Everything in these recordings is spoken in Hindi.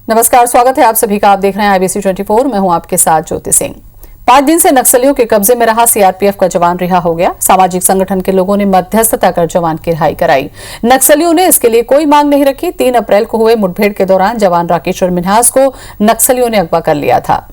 नमस्कार, स्वागत है आप सभी का। आप देख रहे हैं IBC 24। मैं हूं आपके साथ ज्योति सिंह। 5 दिन से नक्सलियों के कब्जे में रहा CRPF का जवान रिहा हो गया। सामाजिक संगठन के लोगों ने मध्यस्थता कर जवान की रिहाई कराई। नक्सलियों ने इसके लिए कोई मांग नहीं रखी। 3 अप्रैल को हुए मुठभेड़ के दौरान जवान राकेश्वर मिन्हास को नक्सलियों ने अगवा कर लिया था।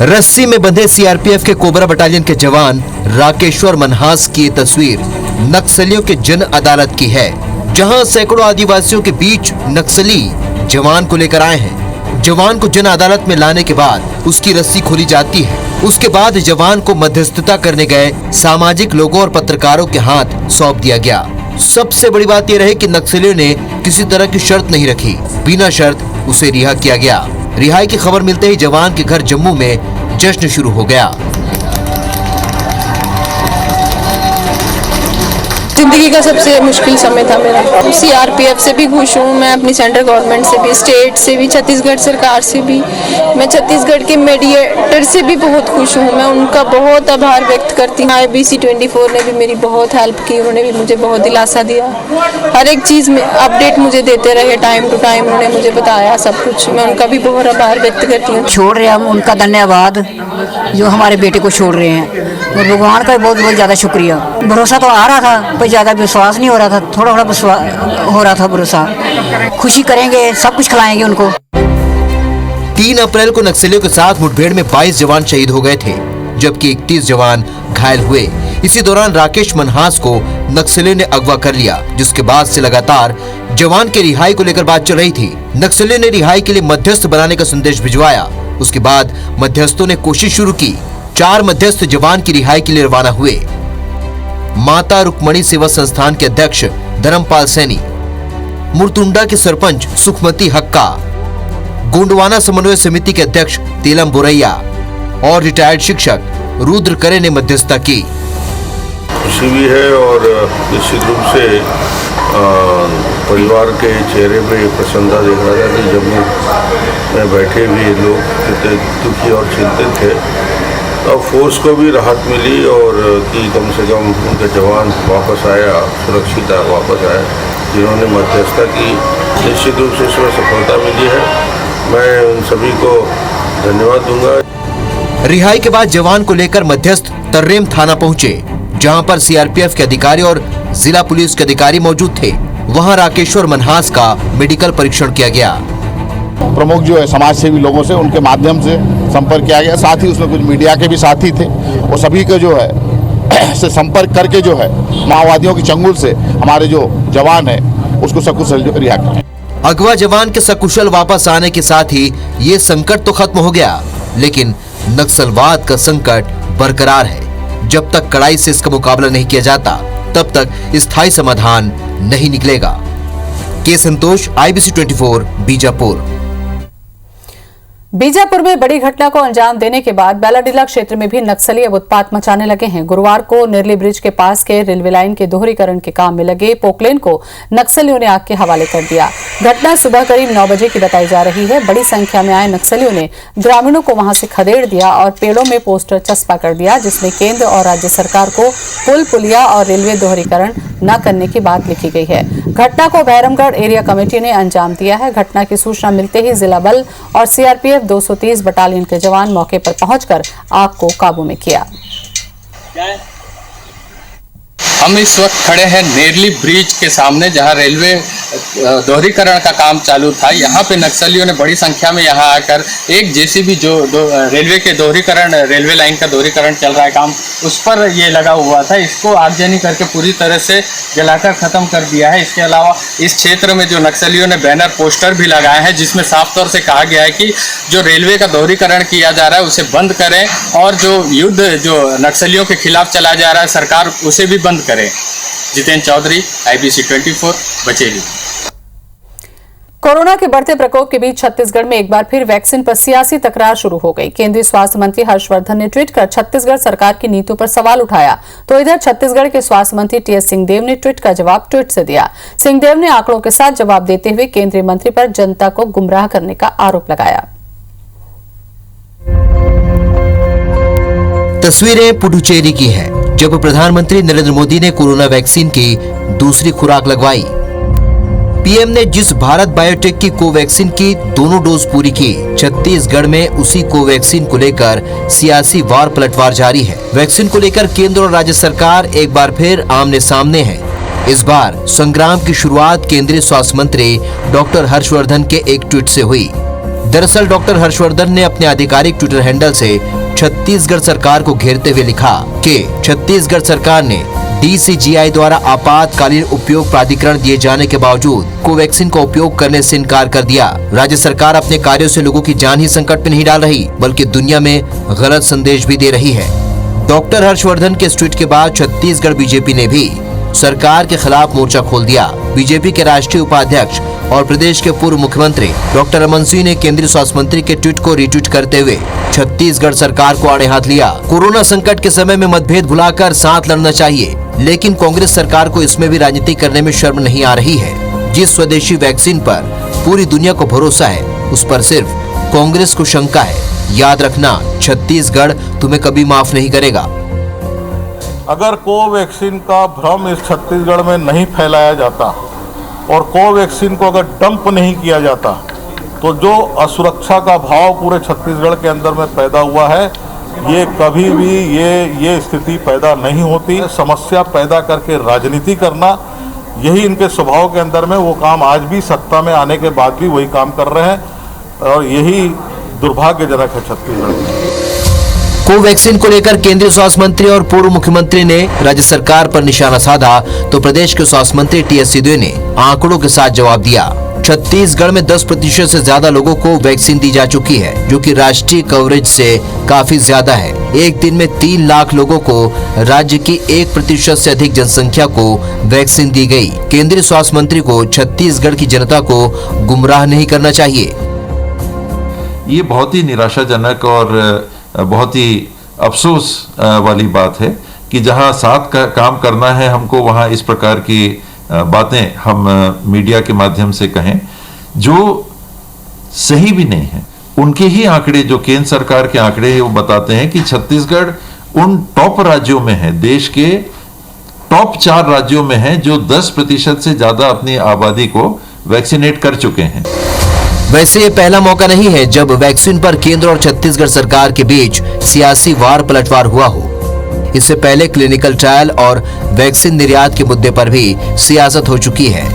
रस्सी में बंधे CRPF के कोबरा बटालियन के जवान राकेश्वर मिन्हास की ये तस्वीर नक्सलियों के जन अदालत की है, जहां सैकड़ों आदिवासियों के बीच नक्सली जवान को लेकर आए हैं। जवान को जन अदालत में लाने के बाद उसकी रस्सी खोली जाती है। उसके बाद जवान को मध्यस्थता करने गए सामाजिक लोगों और पत्रकारों के हाथ सौंप दिया गया। सबसे बड़ी बात यह रही कि नक्सलियों ने किसी तरह की शर्त नहीं रखी, बिना शर्त उसे रिहा किया गया। रिहाई की खबर मिलते ही जवान के घर जम्मू में जश्न शुरू हो गया। जिंदगी का सबसे मुश्किल समय था मेरा। CRPF से भी खुश हूँ मैं, अपनी सेंट्रल गवर्नमेंट से भी, स्टेट से भी, छत्तीसगढ़ सरकार से भी। मैं छत्तीसगढ़ के मीडिएटर से भी बहुत खुश हूँ। मैं उनका बहुत आभार व्यक्त करती हूँ। IBC 24 ने भी मेरी बहुत हेल्प की। उन्होंने भी मुझे बहुत दिलासा दिया। हर एक चीज़ में अपडेट मुझे देते रहे, टाइम टू टाइम उन्होंने मुझे बताया सब कुछ। मैं उनका भी बहुत आभार व्यक्त करती हूँ। छोड़ रहे हैं हम, उनका धन्यवाद जो हमारे बेटे को छोड़ रहे हैं, और भगवान का बहुत बहुत ज़्यादा शुक्रिया। भरोसा तो आ रहा था पर ज़्यादा विश्वास नहीं हो रहा था, थोड़ा थोड़ा विश्वास हो रहा था। भरोसा, खुशी करेंगे, सब कुछ खिलाएंगे उनको। 3 अप्रैल को नक्सलियों के साथ मुठभेड़ में 22 जवान शहीद हो गए थे, जबकि 31 जवान घायल हुए। इसी दौरान राकेश मिन्हास को नक्सलियों ने अगवा कर लिया, जिसके बाद से लगातार जवान के रिहाई को लेकर बात चल रही थी। नक्सलियों ने रिहाई के लिए मध्यस्थ बनाने का संदेश भिजवाया। उसके बाद मध्यस्थों ने कोशिश शुरू की। 4 मध्यस्थ जवान की रिहाई के लिए रवाना हुए। माता रुक्मणी सेवा संस्थान के अध्यक्ष धर्मपाल सैनी, मुरतुंडा के सरपंच सुखमती हक्का, गोंडवाना समन्वय समिति के अध्यक्ष तेलम बोरैया और रिटायर्ड शिक्षक रुद्र करे ने मध्यस्थता की। खुशी भी है और निश्चित रूप से परिवार के चेहरे पे प्रसन्नता देख रहा था कि जम्मू में बैठे हुए लोग कितने दुखी और चिंतित थे। अब फोर्स को भी राहत मिली और कि कम से कम उनके जवान वापस आया, सुरक्षित वापस आए, जिन्होंने मध्यस्थता की। निश्चित रूप से इसमें सफलता मिली है। मैं उन सभी को धन्यवाद दूंगा। रिहाई के बाद जवान को लेकर मध्यस्थ तर्रेम थाना पहुंचे, जहां पर CRPF के अधिकारी और जिला पुलिस के अधिकारी मौजूद थे। वहां राकेश्वर मिन्हास का मेडिकल परीक्षण किया गया। प्रमुख जो है समाज सेवी लोगों से, उनके माध्यम से संपर्क किया गया। साथ ही उसमें कुछ मीडिया के भी साथी थे। वो सभी को जो है से संपर्क करके जो है माओवादियों की चंगुल से हमारे जो जवान है उसको सकुशल रिहा करें। अगवा जवान के सकुशल वापस आने के साथ ही ये संकट तो खत्म हो गया, लेकिन नक्सलवाद का संकट बरकरार है। जब तक कड़ाई से इसका मुकाबला नहीं किया जाता, तब तक स्थायी समाधान नहीं निकलेगा। के संतोष, IBC 24, बीजापुर। बीजापुर में बड़ी घटना को अंजाम देने के बाद बैलाडीला क्षेत्र में भी नक्सली अब उत्पात मचाने लगे हैं। गुरुवार को नेरली ब्रिज के पास के रेलवे लाइन के दोहरीकरण के काम में लगे पोकलेन को नक्सलियों ने आग के हवाले कर दिया। घटना सुबह करीब 9 बजे की बताई जा रही है। बड़ी संख्या में आए नक्सलियों ने ग्रामीणों को वहां से खदेड़ दिया और पेड़ों में पोस्टर चस्पा कर दिया, जिसमें केंद्र और राज्य सरकार को पुल पुलिया और रेलवे दोहरीकरण न करने की बात लिखी गई है। घटना को भैरमगढ़ एरिया कमेटी ने अंजाम दिया है। घटना की सूचना मिलते ही जिला बल और CRPF 230 बटालियन के जवान मौके पर पहुंचकर आग को काबू में किया। हम इस वक्त खड़े हैं नेरली ब्रिज के सामने, जहां रेलवे दोहरीकरण का काम चालू था। यहाँ पे नक्सलियों ने बड़ी संख्या में यहाँ आकर एक JCB जो रेलवे के दोहरीकरण, रेलवे लाइन का दोहरीकरण चल रहा है काम, उस पर ये लगा हुआ था। इसको आगजनी करके पूरी तरह से जलाकर ख़त्म कर दिया है। इसके अलावा इस क्षेत्र में जो नक्सलियों ने बैनर पोस्टर भी लगाए हैं, जिसमें साफ तौर से कहा गया है कि जो रेलवे का दोहरीकरण किया जा रहा है उसे बंद करें, और जो युद्ध जो नक्सलियों के खिलाफ चलाया जा रहा है सरकार, उसे भी बंद करें। जितेंद्र चौधरी, IBC 24, बचेली। कोरोना के बढ़ते प्रकोप के बीच छत्तीसगढ़ में एक बार फिर वैक्सीन पर सियासी तकरार शुरू हो गई। केंद्रीय स्वास्थ्य मंत्री हर्षवर्धन ने ट्वीट कर छत्तीसगढ़ सरकार की नीतियों पर सवाल उठाया, तो इधर छत्तीसगढ़ के स्वास्थ्य मंत्री TS सिंहदेव ने ट्वीट का जवाब ट्वीट से दिया। सिंहदेव ने आंकड़ों के साथ जवाब देते हुए केंद्रीय मंत्री पर जनता को गुमराह करने का आरोप लगाया। तस्वीरें पुडुचेरी की हैं। जब प्रधानमंत्री नरेंद्र मोदी ने कोरोना वैक्सीन की दूसरी खुराक लगवाई। पीएम ने जिस भारत बायोटेक की कोवैक्सीन की दोनों डोज पूरी की, छत्तीसगढ़ में उसी कोवैक्सीन को लेकर सियासी वार पलटवार जारी है। वैक्सीन को लेकर केंद्र और राज्य सरकार एक बार फिर आमने सामने है। इस बार संग्राम की शुरुआत केंद्रीय स्वास्थ्य मंत्री डॉक्टर हर्षवर्धन के एक ट्वीट से हुई। दरअसल डॉक्टर हर्षवर्धन ने अपने आधिकारिक ट्विटर हैंडल से छत्तीसगढ़ सरकार को घेरते हुए लिखा कि छत्तीसगढ़ सरकार ने DCGI द्वारा आपातकालीन उपयोग प्राधिकरण दिए जाने के बावजूद कोवैक्सीन का उपयोग करने से इनकार कर दिया। राज्य सरकार अपने कार्यों से लोगों की जान ही संकट में नहीं डाल रही, बल्कि दुनिया में गलत संदेश भी दे रही है। डॉक्टर हर्षवर्धन के इस ट्वीट के बाद छत्तीसगढ़ बीजेपी ने भी सरकार के खिलाफ मोर्चा खोल दिया। बीजेपी के राष्ट्रीय उपाध्यक्ष और प्रदेश के पूर्व मुख्यमंत्री डॉक्टर रमन सिंह ने केंद्रीय स्वास्थ्य मंत्री के ट्वीट को रीट्वीट करते हुए छत्तीसगढ़ सरकार को आड़े हाथ लिया। कोरोना संकट के समय में मतभेद भुलाकर साथ लड़ना चाहिए, लेकिन कांग्रेस सरकार को इसमें भी राजनीति करने में शर्म नहीं आ रही है। जिस स्वदेशी वैक्सीन पर पूरी दुनिया को भरोसा है, उस पर सिर्फ कांग्रेस को शंका है। याद रखना, छत्तीसगढ़ तुम्हें कभी माफ नहीं करेगा। अगर कोवैक्सीन का भ्रम इस छत्तीसगढ़ में नहीं फैलाया जाता और कोवैक्सीन को अगर डंप नहीं किया जाता, तो जो असुरक्षा का भाव पूरे छत्तीसगढ़ के अंदर में पैदा हुआ है, ये कभी भी ये स्थिति पैदा नहीं होती। समस्या पैदा करके राजनीति करना, यही इनके स्वभाव के अंदर में, वो काम आज भी सत्ता में आने के बाद भी वही काम कर रहे हैं और यही दुर्भाग्यजनक है छत्तीसगढ़ में। कोवैक्सीन को लेकर केंद्रीय स्वास्थ्य मंत्री और पूर्व मुख्यमंत्री ने राज्य सरकार पर निशाना साधा, तो प्रदेश के स्वास्थ्य मंत्री TS सिंहदेव ने आंकड़ों के साथ जवाब दिया। छत्तीसगढ़ में 10% से ज्यादा लोगों को वैक्सीन दी जा चुकी है, जो कि राष्ट्रीय कवरेज से काफी ज्यादा है। एक दिन में 3 लाख लोगों को, राज्य की 1% से अधिक जनसंख्या को वैक्सीन दी गई। केंद्रीय स्वास्थ्य मंत्री को छत्तीसगढ़ की जनता को गुमराह नहीं करना चाहिए। ये बहुत ही निराशाजनक और बहुत ही अफसोस वाली बात है कि जहां साथ का काम करना है हमको, वहां इस प्रकार की बातें हम मीडिया के माध्यम से कहें जो सही भी नहीं है। उनके ही आंकड़े, जो केंद्र सरकार के आंकड़े हैं, वो बताते हैं कि छत्तीसगढ़ उन टॉप राज्यों में है, देश के टॉप 4 राज्यों में है जो 10% से ज्यादा अपनी आबादी को वैक्सीनेट कर चुके हैं। वैसे ये पहला मौका नहीं है जब वैक्सीन पर केंद्र और छत्तीसगढ़ सरकार के बीच सियासी वार पलटवार हुआ हो। इससे पहले क्लिनिकल ट्रायल और वैक्सीन निर्यात के मुद्दे पर भी सियासत हो चुकी है।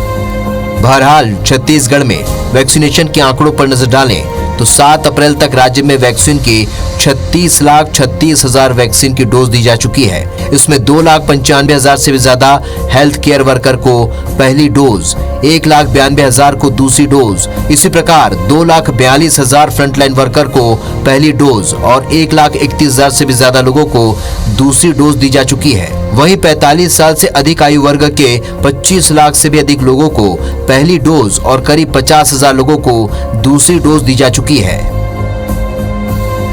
बहरहाल छत्तीसगढ़ में वैक्सीनेशन के आंकड़ों पर नजर डालें तो 7 अप्रैल तक राज्य में वैक्सीन की 36,36,000 वैक्सीन की डोज दी जा चुकी है। इसमें 2,95,000 से भी ज्यादा हेल्थ केयर वर्कर को पहली डोज, 1,92,000 को दूसरी डोज, इसी प्रकार 2,42,000 फ्रंटलाइन वर्कर को पहली डोज और 1,31,000 से भी ज्यादा लोगों को दूसरी डोज दी जा चुकी है। वहीं 45 साल से अधिक आयु वर्ग के 25 लाख से भी अधिक लोगों को पहली डोज और करीब 50,000 लोगों को दूसरी डोज दी जा चुकी है।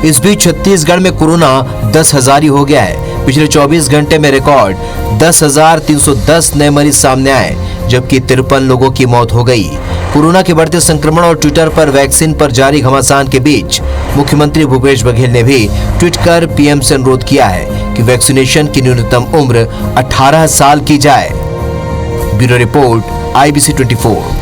इस बीच छत्तीसगढ़ में कोरोना 10,000 ही हो गया है। पिछले 24 घंटे में रिकॉर्ड 10,310 नए मरीज सामने आए, जबकि 53 लोगों की मौत हो गई। कोरोना के बढ़ते संक्रमण और ट्विटर पर वैक्सीन पर जारी घमासान के बीच मुख्यमंत्री भूपेश बघेल ने भी ट्वीट कर पीएम से अनुरोध किया है कि वैक्सीनेशन की न्यूनतम उम्र 18 साल की जाए। Bureau report IBC 24।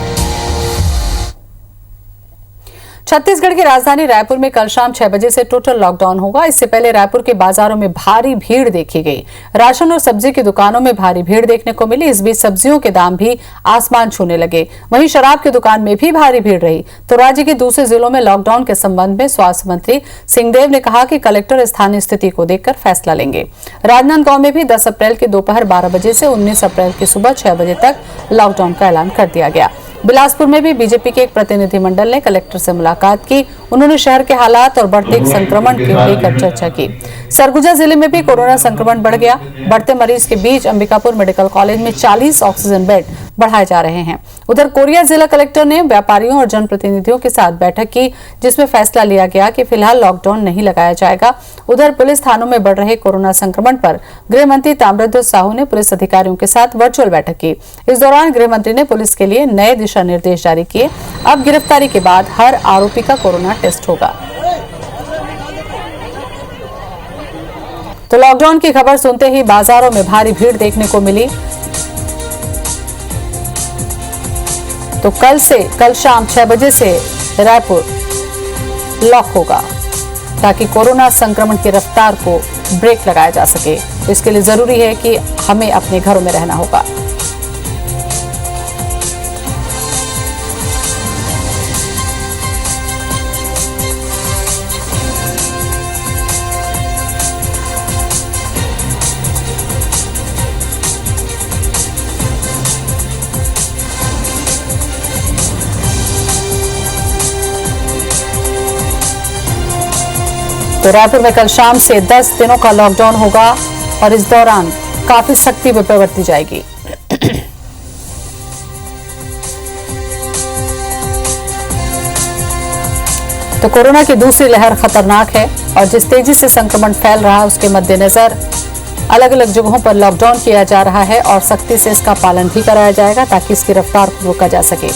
छत्तीसगढ़ की राजधानी रायपुर में कल शाम 6 बजे से टोटल लॉकडाउन होगा। इससे पहले रायपुर के बाजारों में भारी भीड़ देखी गई। राशन और सब्जी की दुकानों में भारी भीड़ देखने को मिली। इस बीच सब्जियों के दाम भी आसमान छूने लगे। वहीं शराब की दुकान में भी भारी भीड़ रही। तो राज्य के दूसरे जिलों में लॉकडाउन के संबंध में स्वास्थ्य मंत्री सिंहदेव ने कहा कि कलेक्टर स्थानीय स्थिति को देखकर फैसला लेंगे। राजनांदगांव में भी 10 अप्रैल के दोपहर 12 बजे से 19 अप्रैल की सुबह 6 बजे तक लॉकडाउन का ऐलान कर दिया गया। बिलासपुर में भी बीजेपी के एक प्रतिनिधिमंडल ने कलेक्टर से मुलाकात की। उन्होंने शहर के हालात और बढ़ते संक्रमण को लेकर चर्चा की। सरगुजा जिले में भी कोरोना संक्रमण बढ़ गया। बढ़ते मरीज के बीच अंबिकापुर मेडिकल कॉलेज में 40 ऑक्सीजन बेड बढ़ाए जा रहे हैं। उधर कोरिया जिला कलेक्टर ने व्यापारियों और जनप्रतिनिधियों के साथ बैठक की, जिसमें फैसला लिया गया कि फिलहाल लॉकडाउन नहीं लगाया जाएगा। उधर पुलिस थानों में बढ़ रहे कोरोना संक्रमण पर गृह मंत्री ताम्रध्वज साहू ने पुलिस अधिकारियों के साथ वर्चुअल बैठक की। इस दौरान गृह मंत्री ने पुलिस के लिए नए दिशा निर्देश जारी किए। अब गिरफ्तारी के बाद हर आरोपी का कोरोना टेस्ट होगा। तो लॉकडाउन की खबर सुनते ही बाजारों में भारी भीड़ देखने को मिली। तो कल शाम 6 बजे से रायपुर लॉक होगा ताकि कोरोना संक्रमण की रफ्तार को ब्रेक लगाया जा सके। इसके लिए जरूरी है कि हमें अपने घरों में रहना होगा। तो रायपुर में कल शाम से 10 दिनों का लॉकडाउन होगा और इस दौरान काफी सख्ती बरती जाएगी। तो कोरोना की दूसरी लहर खतरनाक है और जिस तेजी से संक्रमण फैल रहा है उसके मद्देनजर अलग अलग जगहों पर लॉकडाउन किया जा रहा है और सख्ती से इसका पालन भी कराया जाएगा ताकि इसकी रफ्तार को रोका जा सके।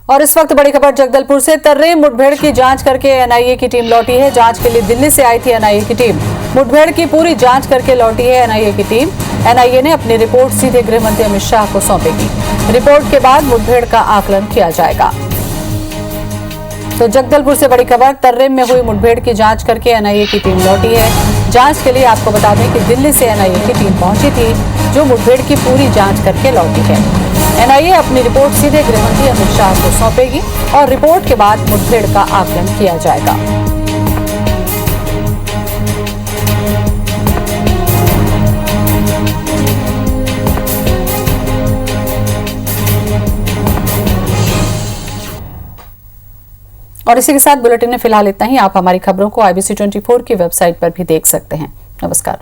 और इस वक्त बड़ी खबर जगदलपुर से। तर्रेम मुठभेड़ की जांच करके एनआईए की टीम लौटी है। जांच के लिए दिल्ली से आई थी एनआईए की टीम। मुठभेड़ की पूरी जांच करके लौटी है एनआईए की टीम। एनआईए ने अपनी रिपोर्ट सीधे गृह मंत्री अमित शाह को सौंपेगी। रिपोर्ट के बाद मुठभेड़ का आकलन किया जाएगा। तो जगदलपुर से बड़ी खबर, तर्रेम में हुई मुठभेड़ की जांच करके एनआईए की टीम लौटी है। जांच के लिए आपको बता दें कि दिल्ली से एनआईए की टीम पहुंची थी जो मुठभेड़ की पूरी जांच करके लौटी है। एनआईए अपनी रिपोर्ट सीधे गृह मंत्री अमित शाह को सौंपेगी और रिपोर्ट के बाद मुठभेड़ का आकलन किया जाएगा। और इसी के साथ बुलेटिन में फिलहाल इतना ही। आप हमारी खबरों को IBC 24 की वेबसाइट पर भी देख सकते हैं। नमस्कार।